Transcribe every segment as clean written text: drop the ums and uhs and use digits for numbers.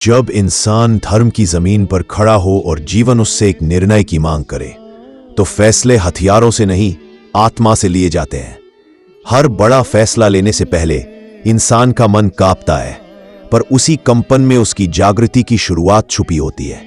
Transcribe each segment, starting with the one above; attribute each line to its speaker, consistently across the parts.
Speaker 1: जब इंसान धर्म की जमीन पर खड़ा हो और जीवन उससे एक निर्णय की मांग करे, तो फैसले हथियारों से नहीं, आत्मा से लिए जाते हैं। हर बड़ा फैसला लेने से पहले इंसान का मन कांपता है, पर उसी कंपन में उसकी जागृति की शुरुआत छुपी होती है।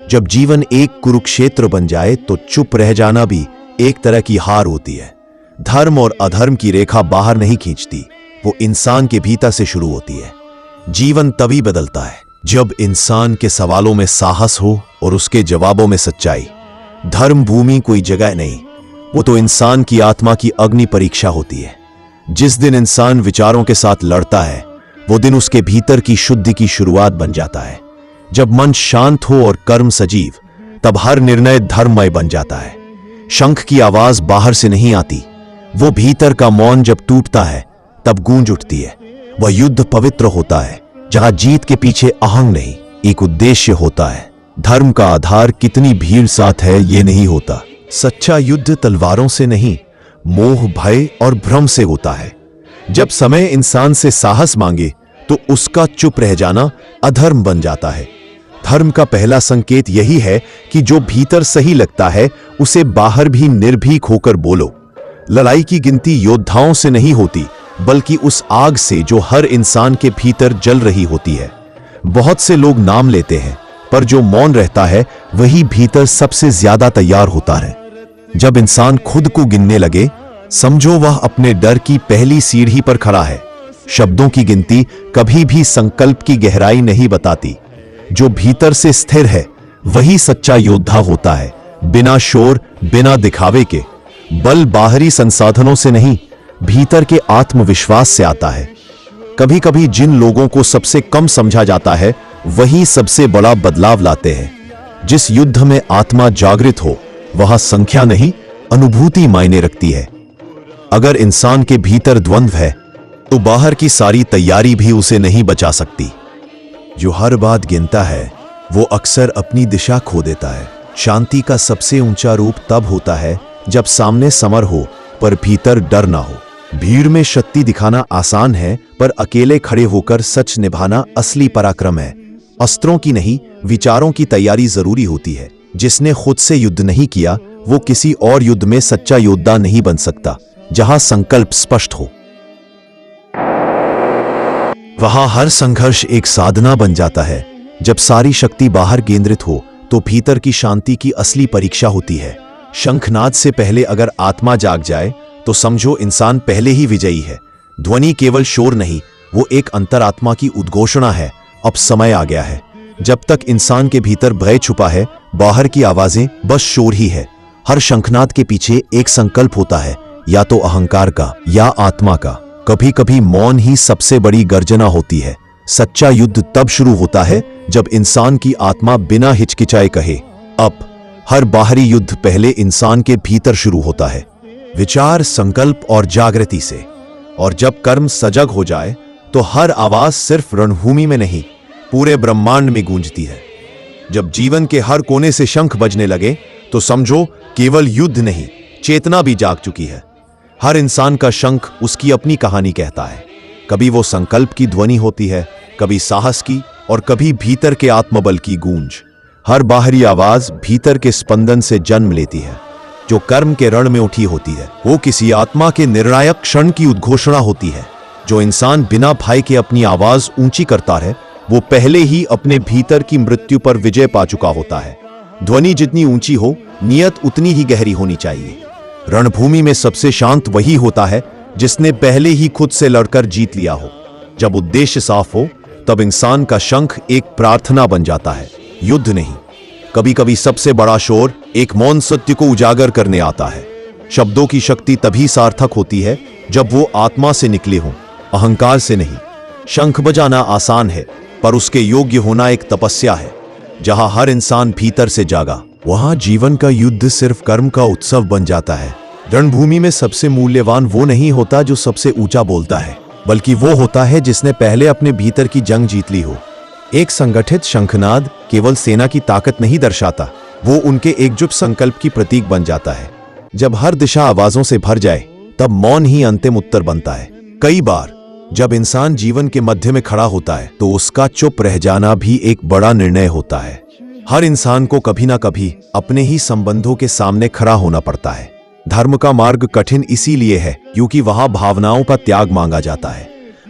Speaker 1: जब जीवन एक कुरुक्षेत्र बन जाए तो चुप रह जाना भी एक तरह की हार होती है। धर्म और अधर्म की रेखा बाहर नहीं खींचती, वो इंसान के भीतर से शुरू होती है। जीवन तभी बदलता है जब इंसान के सवालों में साहस हो और उसके जवाबों में सच्चाई। धर्म भूमि कोई जगह नहीं, वो तो इंसान की आत्मा की अग्नि परीक्षा होती है। जिस दिन इंसान विचारों के साथ लड़ता है, वो दिन उसके भीतर की शुद्धि की शुरुआत बन जाता है। जब मन शांत हो और कर्म सजीव, तब हर निर्णय धर्ममय बन जाता है। शंख की आवाज बाहर से नहीं आती, वो भीतर का मौन जब टूटता है तब गूंज उठती है। वह युद्ध पवित्र होता है जहां जीत के पीछे अहंग नहीं, एक उद्देश्य होता है। धर्म का आधार कितनी भीड़ साथ है ये नहीं होता। सच्चा युद्ध तलवारों से नहीं, मोह, भय और भ्रम से होता है। जब समय इंसान से साहस मांगे तो उसका चुप रह जाना अधर्म बन जाता है। धर्म का पहला संकेत यही है कि जो भीतर सही लगता है उसे बाहर भी निर्भीक होकर बोलो। लड़ाई की गिनती योद्धाओं से नहीं होती, बल्कि उस आग से जो हर इंसान के भीतर जल रही होती है। बहुत से लोग नाम लेते हैं, पर जो मौन रहता है वही भीतर सबसे ज्यादा तैयार होता है। जब इंसान खुद को गिनने लगे, समझो वह अपने डर की पहली सीढ़ी पर खड़ा है। शब्दों की गिनती कभी भी संकल्प की गहराई नहीं बताती। जो भीतर से स्थिर है वही सच्चा योद्धा होता है, बिना शोर, बिना दिखावे के। बल बाहरी संसाधनों से नहीं, भीतर के आत्मविश्वास से आता है। कभी कभी जिन लोगों को सबसे कम समझा जाता है वही सबसे बड़ा बदलाव लाते हैं। जिस युद्ध में आत्मा जागृत हो, वहां संख्या नहीं, अनुभूति मायने रखती है। अगर इंसान के भीतर द्वंद्व है तो बाहर की सारी तैयारी भी उसे नहीं बचा सकती। जो हर बात गिनता है वो अक्सर अपनी दिशा खो देता है। शांति का सबसे ऊंचा रूप तब होता है जब सामने समर हो पर भीतर डर ना हो। भीड़ में शक्ति दिखाना आसान है, पर अकेले खड़े होकर सच निभाना असली पराक्रम है। अस्त्रों की नहीं, विचारों की तैयारी जरूरी होती है। जिसने खुद से युद्ध नहीं किया वो किसी और युद्ध में सच्चा योद्धा नहीं बन सकता। जहां संकल्प स्पष्ट हो, वहां हर संघर्ष एक साधना बन जाता है। जब सारी शक्ति बाहर केंद्रित हो तो भीतर की शांति की असली परीक्षा होती है। शंखनाद से पहले अगर आत्मा जाग जाए तो समझो इंसान पहले ही विजयी है। ध्वनि केवल शोर नहीं, वो एक अंतरात्मा की उद्घोषणा है, अब समय आ गया है। जब तक इंसान के भीतर भय छुपा है, बाहर की आवाजें बस शोर ही है। हर शंखनाद के पीछे एक संकल्प होता है, या तो अहंकार का या आत्मा का। कभी कभी मौन ही सबसे बड़ी गर्जना होती है। सच्चा युद्ध तब शुरू होता है जब इंसान की आत्मा बिना हिचकिचाए कहे अब। हर बाहरी युद्ध पहले इंसान के भीतर शुरू होता है, विचार, संकल्प और जागृति से। और जब कर्म सजग हो जाए तो हर आवाज सिर्फ रणभूमि में नहीं, पूरे ब्रह्मांड में गूंजती है। जब जीवन के हर कोने से शंख बजने लगे तो समझो केवल युद्ध नहीं, चेतना भी जाग चुकी है। हर इंसान का शंख उसकी अपनी कहानी कहता है। कभी वो संकल्प की ध्वनि होती है, कभी साहस की, और कभी भीतर के आत्मबल की गूंज। हर बाहरी आवाज भीतर के स्पंदन से जन्म लेती है। जो कर्म के रण में उठी होती है वो किसी आत्मा के निर्णायक क्षण की उद्घोषणा होती है। जो इंसान बिना भय के अपनी आवाज ऊंची करता है वो पहले ही अपने भीतर की मृत्यु पर विजय पा चुका होता है। ध्वनि जितनी ऊंची हो, नियत उतनी ही गहरी होनी चाहिए। रणभूमि में सबसे शांत वही होता है जिसने पहले ही खुद से लड़कर जीत लिया हो। जब उद्देश्य साफ हो तब इंसान का शंख एक प्रार्थना बन जाता है, युद्ध नहीं। कभी कभी सबसे बड़ा शोर एक मौन सत्य को उजागर करने आता है। शब्दों की शक्ति तभी सार्थक होती है जब वो आत्मा से निकले हों, अहंकार से नहीं। शंख बजाना आसान है, पर उसके योग्य होना एक तपस्या है। जहां हर इंसान भीतर से जागा, वहां जीवन का युद्ध सिर्फ कर्म का उत्सव बन जाता है। रणभूमि में सबसे मूल्यवान वो नहीं होता जो सबसे ऊंचा बोलता है, बल्कि वो होता है जिसने पहले अपने भीतर की जंग जीत ली हो। एक संगठित शंखनाद केवल सेना की ताकत नहीं दर्शाता, वो उनके एकजुट संकल्प की प्रतीक बन जाता है। जब हर दिशा आवाजों से भर जाए तब मौन ही अंतिम उत्तर बनता है। कई बार जब इंसान जीवन के मध्य में खड़ा होता है तो उसका चुप रह जाना भी एक बड़ा निर्णय होता है। हर इंसान को कभी ना कभी अपने ही संबंधों के सामने खड़ा होना पड़ता है। धर्म का मार्ग कठिन इसीलिए है क्योंकि वहां भावनाओं का त्याग मांगा जाता है।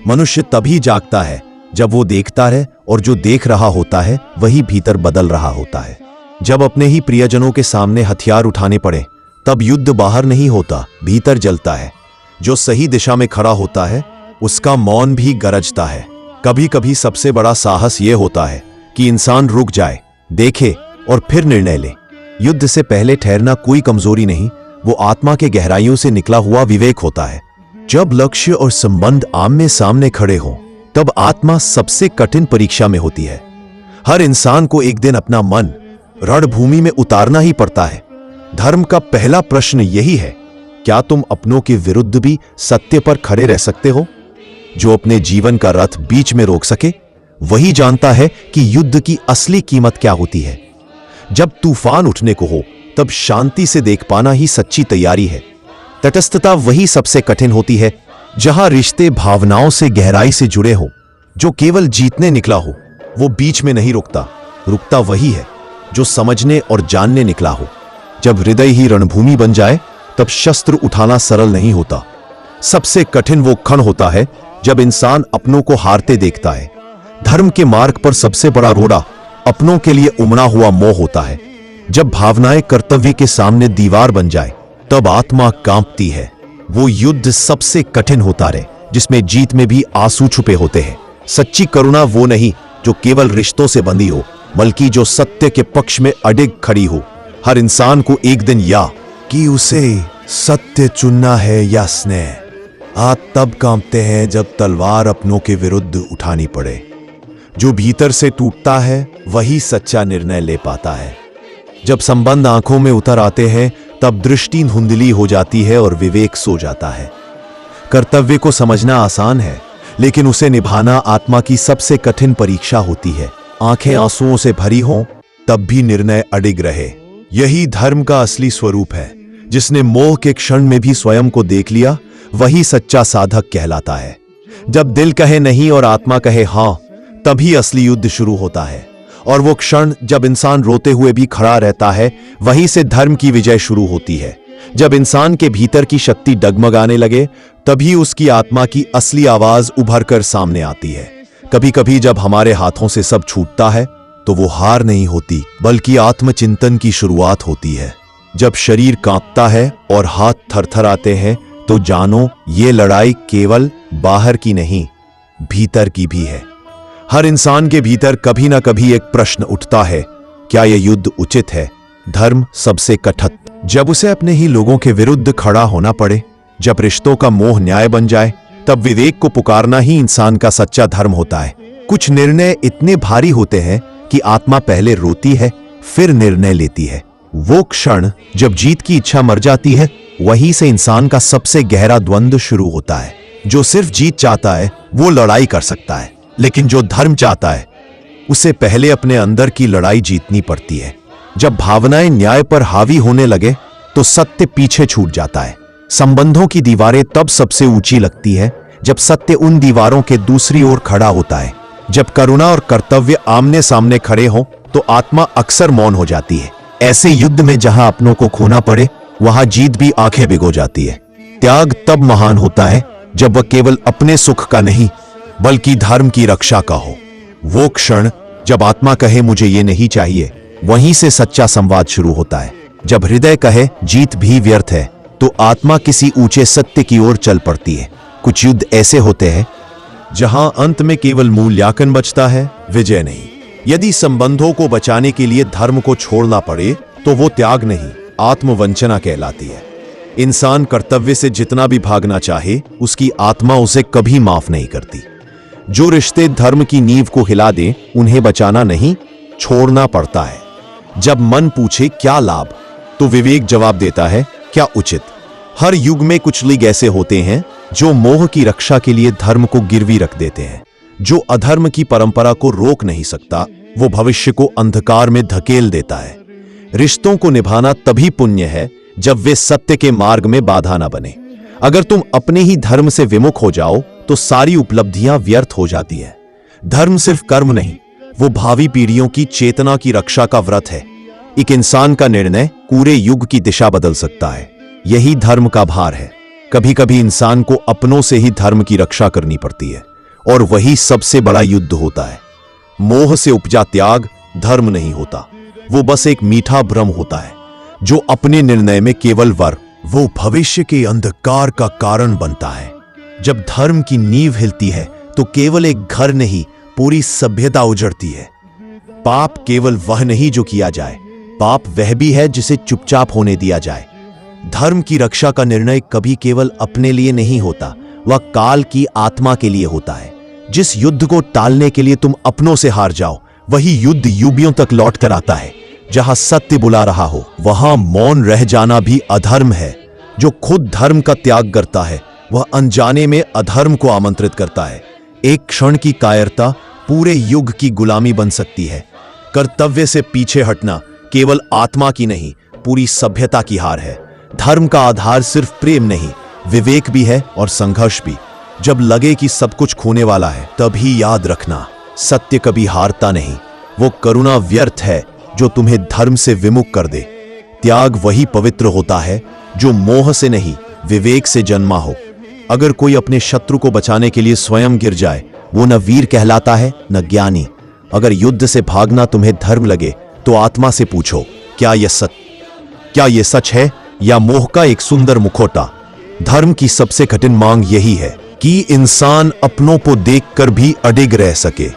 Speaker 1: मनुष्य तभी जागता है जब वो देखता है और जो देख रहा होता है वही भीतर बदल रहा होता है। जब अपने ही प्रियजनों के सामने हथियार उठाने पड़े तब युद्ध बाहर नहीं होता, भीतर जलता है। जो सही दिशा में खड़ा होता है उसका मौन भी गरजता है। कभी कभी सबसे बड़ा साहस यह होता है कि इंसान रुक जाए, देखे और फिर निर्णय ले। युद्ध से पहले ठहरना कोई कमजोरी नहीं, वो आत्मा के गहराइयों से निकला हुआ विवेक होता है। जब लक्ष्य और संबंध आमने सामने खड़े हों तब आत्मा सबसे कठिन परीक्षा में होती है। हर इंसान को एक दिन अपना मन रणभूमि में उतारना ही पड़ता है। धर्म का पहला प्रश्न यही है, क्या तुम अपनों के विरुद्ध भी सत्य पर खड़े रह सकते हो? जो अपने जीवन का रथ बीच में रोक सके वही जानता है कि युद्ध की असली कीमत क्या होती है। जब तूफान उठने को हो तब शांति से देख पाना ही सच्ची तैयारी है। तटस्थता वही सबसे कठिन होती है जहां रिश्ते भावनाओं से गहराई से जुड़े हो। जो केवल जीतने निकला हो वो बीच में नहीं रुकता, रुकता वही है जो समझने और जानने निकला हो। जब हृदय ही रणभूमि बन जाए तब शस्त्र उठाना सरल नहीं होता। सबसे कठिन वो क्षण होता है जब इंसान अपनों को हारते देखता है। धर्म के मार्ग पर सबसे बड़ा रोड़ा अपनों के लिए उमड़ा हुआ मोह होता है। जब भावनाएं कर्तव्य के सामने दीवार बन जाए तब आत्मा कांपती है। वो युद्ध सबसे कठिन होता है जिसमें जीत में भी आंसू छुपे होते हैं। सच्ची करुणा वो नहीं जो केवल रिश्तों से बंधी हो, बल्कि जो सत्य के पक्ष में अडिग खड़ी हो। हर इंसान को एक दिन या कि उसे सत्य चुनना है या स्नेह। हाथ तब कांपते हैं जब तलवार अपनों के विरुद्ध उठानी पड़े। जो भीतर से टूटता है वही सच्चा निर्णय ले पाता है। जब संबंध आंखों में उतर आते हैं तब दृष्टि धुंधली हो जाती है और विवेक सो जाता है। कर्तव्य को समझना आसान है लेकिन उसे निभाना आत्मा की सबसे कठिन परीक्षा होती है। आंखें आंसुओं से भरी हों तब भी निर्णय अडिग रहे। यही धर्म का असली स्वरूप है। जिसने मोह के क्षण में भी स्वयं को देख लिया वही सच्चा साधक कहलाता है। जब दिल कहे नहीं और आत्मा कहे हां तभी असली युद्ध शुरू होता है। और वो क्षण जब इंसान रोते हुए भी खड़ा रहता है वहीं से धर्म की विजय शुरू होती है। जब इंसान के भीतर की शक्ति डगमगाने लगे तभी उसकी आत्मा की असली आवाज उभर कर सामने आती है। कभी कभी जब हमारे हाथों से सब छूटता है तो वो हार नहीं होती बल्कि आत्मचिंतन की शुरुआत होती है। जब शरीर कांपता है और हाथ थरथराते हैं तो जानो ये लड़ाई केवल बाहर की नहीं, भीतर की भी है। हर इंसान के भीतर कभी ना कभी एक प्रश्न उठता है, क्या यह युद्ध उचित है? धर्म सबसे कठिन जब उसे अपने ही लोगों के विरुद्ध खड़ा होना पड़े। जब रिश्तों का मोह न्याय बन जाए तब विवेक को पुकारना ही इंसान का सच्चा धर्म होता है। कुछ निर्णय इतने भारी होते हैं कि आत्मा पहले रोती है फिर निर्णय लेती है। वो क्षण जब जीत की इच्छा मर जाती है वहीं से इंसान का सबसे गहरा द्वंद्व शुरू होता है। जो सिर्फ जीत चाहता है वो लड़ाई कर सकता है, लेकिन जो धर्म चाहता है उसे पहले अपने अंदर की लड़ाई जीतनी पड़ती है। जब भावनाएं न्याय पर हावी होने लगे तो सत्य पीछे छूट जाता है। संबंधों की दीवारें तब सबसे ऊंची लगती है जब सत्य उन दीवारों के दूसरी ओर खड़ा होता है। जब करुणा और कर्तव्य आमने सामने खड़े हों तो आत्मा अक्सर मौन हो जाती है। ऐसे युद्ध में जहां अपनों को खोना पड़े वहां जीत भी आंखें भिगो जाती है। त्याग तब महान होता है जब वह केवल अपने सुख का नहीं बल्कि धर्म की रक्षा का हो। वो क्षण जब आत्मा कहे मुझे ये नहीं चाहिए, वहीं से सच्चा संवाद शुरू होता है। जब हृदय कहे जीत भी व्यर्थ है तो आत्मा किसी ऊंचे सत्य की ओर चल पड़ती है। कुछ युद्ध ऐसे होते हैं जहां अंत में केवल मूल्यांकन बचता है, विजय नहीं। यदि संबंधों को बचाने के लिए धर्म को छोड़ना पड़े तो वो त्याग नहीं, आत्मवंचना कहलाती है। इंसान कर्तव्य से जितना भी भागना चाहे उसकी आत्मा उसे कभी माफ नहीं करती। जो रिश्ते धर्म की नींव को हिला दें उन्हें बचाना नहीं, छोड़ना पड़ता है। जब मन पूछे क्या लाभ तो विवेक जवाब देता है क्या उचित। हर युग में कुछ लोग ऐसे होते हैं जो मोह की रक्षा के लिए धर्म को गिरवी रख देते हैं। जो अधर्म की परंपरा को रोक नहीं सकता वो भविष्य को अंधकार में धकेल देता है। रिश्तों को निभाना तभी पुण्य है जब वे सत्य के मार्ग में बाधा न बने। अगर तुम अपने ही धर्म से विमुख हो जाओ तो सारी उपलब्धियां व्यर्थ हो जाती हैं। धर्म सिर्फ कर्म नहीं, वो भावी पीढ़ियों की चेतना की रक्षा का व्रत है। एक इंसान का निर्णय पूरे युग की दिशा बदल सकता है। यही धर्म का भार है। कभी कभी इंसान को अपनों से ही धर्म की रक्षा करनी पड़ती है, और वही सबसे बड़ा युद्ध होता है। मोह से उपजा त्याग धर्म नहीं होता, वो बस एक मीठा भ्रम होता है जो अपने निर्णय में केवल वो भविष्य के अंधकार का कारण बनता है। जब धर्म की नींव हिलती है तो केवल एक घर नहीं, पूरी सभ्यता उजड़ती है। पाप केवल वह नहीं जो किया जाए, पाप वह भी है जिसे चुपचाप होने दिया जाए। धर्म की रक्षा का निर्णय कभी केवल अपने लिए नहीं होता, वह काल की आत्मा के लिए होता है। जिस युद्ध को टालने के लिए तुम अपनों से हार जाओ, वही युद्ध युगियों तक लौट कर आता है। जहां सत्य बुला रहा हो वहां मौन रह जाना भी अधर्म है। जो खुद धर्म का त्याग करता है वह अनजाने में अधर्म को आमंत्रित करता है। एक क्षण की कायरता पूरे युग की गुलामी बन सकती है। कर्तव्य से पीछे हटना केवल आत्मा की नहीं, पूरी सभ्यता की हार है। धर्म का आधार सिर्फ प्रेम नहीं, विवेक भी है और संघर्ष भी। जब लगे कि सब कुछ खोने वाला है, तभी याद रखना, सत्य कभी हारता नहीं। वो करुणा व्यर्थ है जो तुम्हें धर्म से विमुख कर दे। त्याग वही पवित्र होता है जो मोह से नहीं, विवेक से जन्मा हो। अगर कोई अपने शत्रु को बचाने के लिए स्वयं गिर जाए, वो न वीर कहलाता है न ज्ञानी। अगर युद्ध से भागना तुम्हें धर्म लगे तो आत्मा से पूछो, क्या ये सच है या मोह का एक सुंदर मुखौटा? धर्म की सबसे कठिन मांग यही है कि इंसान अपनों को देखकर भी अडिग रह सके।